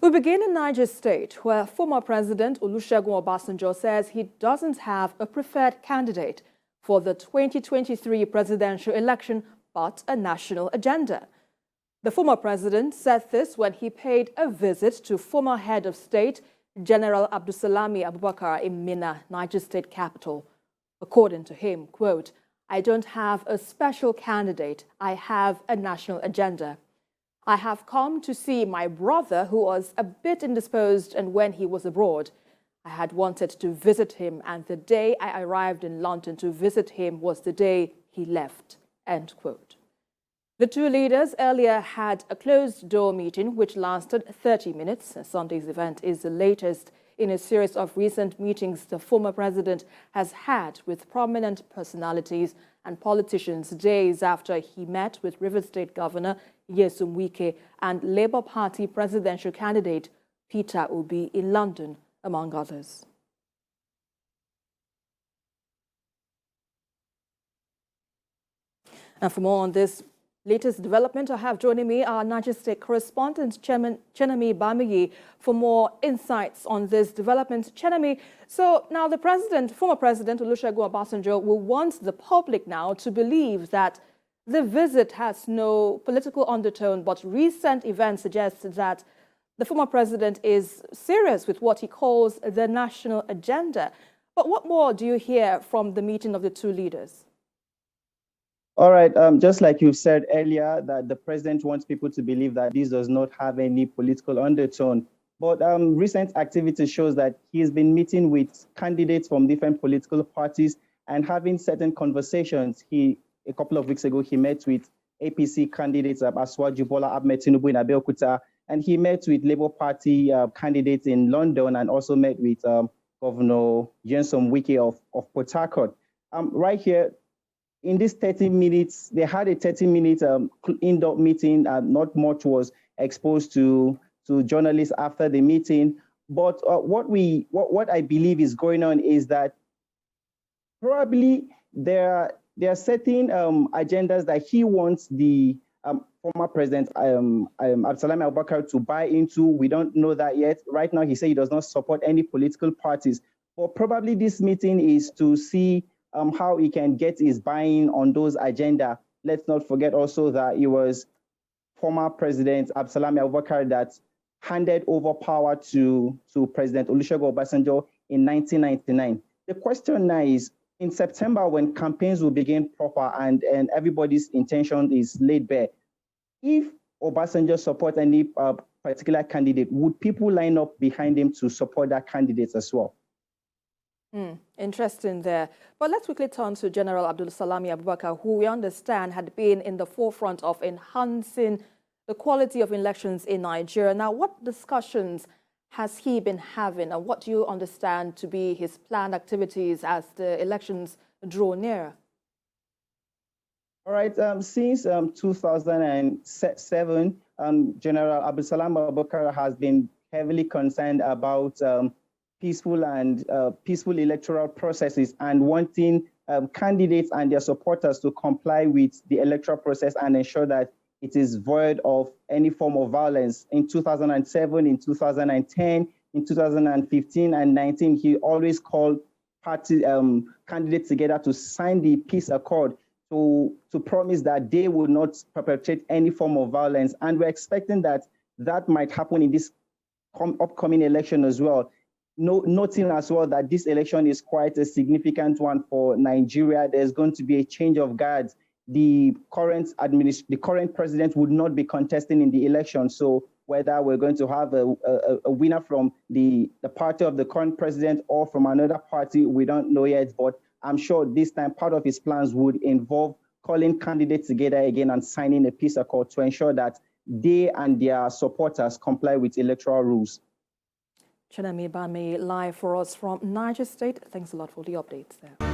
We begin in Niger State, where former President Olusegun Obasanjo says he doesn't have a preferred candidate for the 2023 presidential election, but a national agenda. The former president said this when he paid a visit to former head of state, General Abdulsalami Abubakar in Minna, Niger State capital. According to him, quote, "I don't have a special candidate. I have a national agenda. I have come to see my brother who was a bit indisposed, and when he was abroad, I had wanted to visit him, and the day I arrived in London to visit him was the day he left," end quote. The two leaders earlier had a closed-door meeting which lasted 30 minutes. Sunday's event is the latest in a series of recent meetings the former president has had with prominent personalities and politicians days after he met with Rivers State Governor Nyesom Wike and Labour Party presidential candidate Peter Obi in London, among others. And for more on this latest development, I have joining me our Niger State correspondent, Chenami Bamiyi, for more insights on this development. Chenami, so now the former president Olusegun Obasanjo will want the public now to believe that the visit has no political undertone, but recent events suggest that the former president is serious with what he calls the national agenda. But what more do you hear from the meeting of the two leaders? All right, just like you said earlier, that the president wants people to believe that this does not have any political undertone. But recent activity shows that he's been meeting with candidates from different political parties and having certain conversations. A couple of weeks ago, he met with APC candidates Asiwaju Bola Ahmed Tinubu in Abeokuta, and he met with Labour Party candidates in London and also met with Governor Nyesom Wike of Port Harcourt. Right here, in these 30 minutes, they had a 30-minute indoor meeting. Not much was exposed to journalists after the meeting. But what I believe is going on is that probably there are certain agendas that he wants the former president Abdulsalami Abubakar to buy into. We don't know that yet. Right now, he said he does not support any political parties. But probably this meeting is to see how he can get his buy-in on those agenda. Let's not forget also that it was former President Abdulsalami Abubakar that handed over power to President Olusegun Obasanjo in 1999. The question now is, in September, when campaigns will begin proper and everybody's intention is laid bare, if Obasanjo supports any particular candidate, would people line up behind him to support that candidate as well? Interesting there. But let's quickly turn to General Abdulsalami Abubakar, who we understand had been in the forefront of enhancing the quality of elections in Nigeria. Now, what discussions has he been having, and what do you understand to be his planned activities as the elections draw near? All right, since 2007, General Abdulsalami Abubakar has been heavily concerned about peaceful electoral processes and wanting candidates and their supporters to comply with the electoral process and ensure that it is void of any form of violence. In 2007, in 2010, in 2015 and 19, he always called party candidates together to sign the peace accord to promise that they would not perpetrate any form of violence. And we're expecting that might happen in this upcoming election as well. Noting as well that this election is quite a significant one for Nigeria. There's going to be a change of guards. The current president would not be contesting in the election. So whether we're going to have a winner from the party of the current president or from another party, we don't know yet. But I'm sure this time part of his plans would involve calling candidates together again and signing a peace accord to ensure that they and their supporters comply with electoral rules. Chenami Bamiyi live for us from Niger State. Thanks a lot for the updates there.